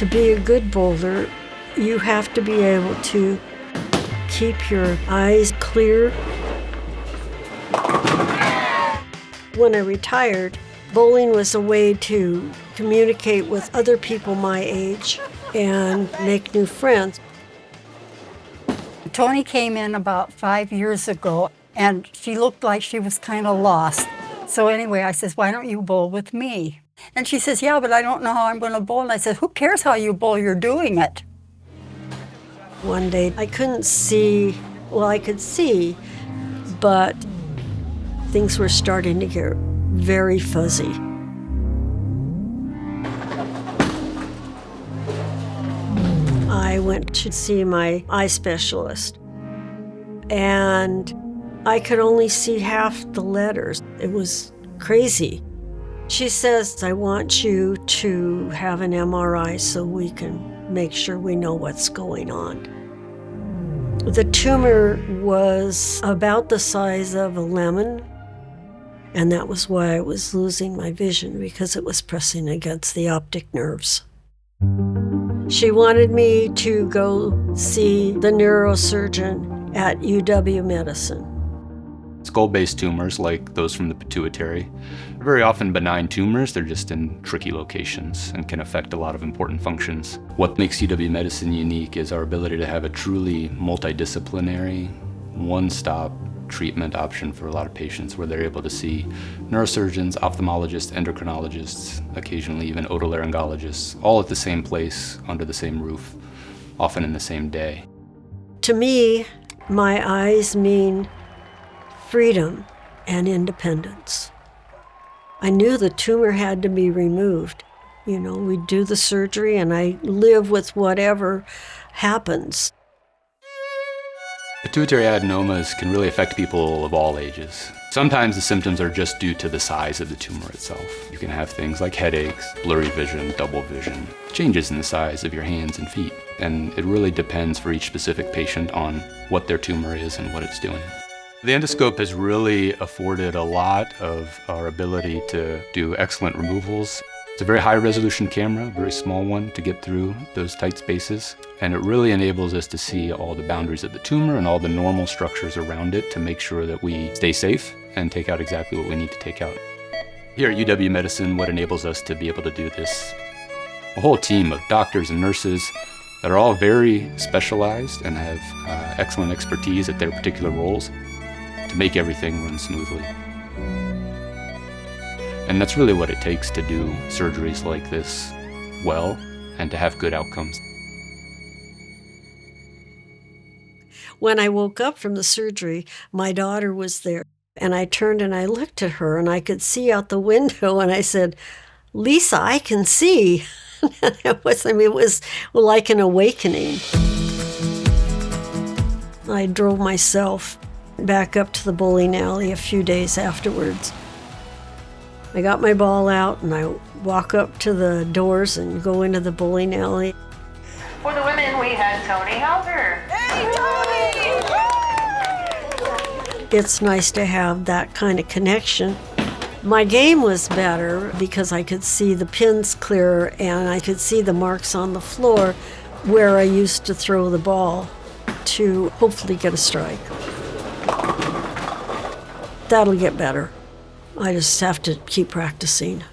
To be a good bowler, you have to be able to keep your eyes clear. When I retired, bowling was a way to communicate with other people my age and make new friends. Toni came in about 5 years ago, and she looked like she was kind of lost. So anyway, I says, why don't you bowl with me? And she says, yeah, but I don't know how I'm going to bowl. And I said, who cares how you bowl? You're doing it. One day, I couldn't see, well, I could see, but things were starting to get very fuzzy. I went to see my eye specialist, and I could only see half the letters. It was crazy. She says, I want you to have an MRI so we can make sure we know what's going on. The tumor was about the size of a lemon, and that was why I was losing my vision, because it was pressing against the optic nerves. She wanted me to go see the neurosurgeon at UW-Medicine. Skull-based tumors, like those from the pituitary, are very often benign tumors. They're just in tricky locations and can affect a lot of important functions. What makes UW-Medicine unique is our ability to have a truly multidisciplinary, one-stop treatment option for a lot of patients, where they're able to see neurosurgeons, ophthalmologists, endocrinologists, occasionally even otolaryngologists, all at the same place, under the same roof, often in the same day. To me, my eyes mean freedom and independence. I knew the tumor had to be removed. You know, we do the surgery and I live with whatever happens. Pituitary adenomas can really affect people of all ages. Sometimes the symptoms are just due to the size of the tumor itself. You can have things like headaches, blurry vision, double vision, changes in the size of your hands and feet. And it really depends for each specific patient on what their tumor is and what it's doing. The endoscope has really afforded a lot of our ability to do excellent removals. It's a very high resolution camera, a very small one to get through those tight spaces. And it really enables us to see all the boundaries of the tumor and all the normal structures around it to make sure that we stay safe and take out exactly what we need to take out. Here at UW-Medicine, what enables us to be able to do this, a whole team of doctors and nurses that are all very specialized and have excellent expertise at their particular roles to make everything run smoothly. And that's really what it takes to do surgeries like this well and to have good outcomes. When I woke up from the surgery, my daughter was there, and I turned and I looked at her, and I could see out the window, and I said, Lisa, I can see. It was like an awakening. I drove myself back up to the bowling alley a few days afterwards. I got my ball out and I walk up to the doors and go into the bowling alley. For the women, we had Toni Hauser. Hey, Toni! It's nice to have that kind of connection. My game was better because I could see the pins clearer and I could see the marks on the floor where I used to throw the ball to hopefully get a strike. That'll get better. I just have to keep practicing.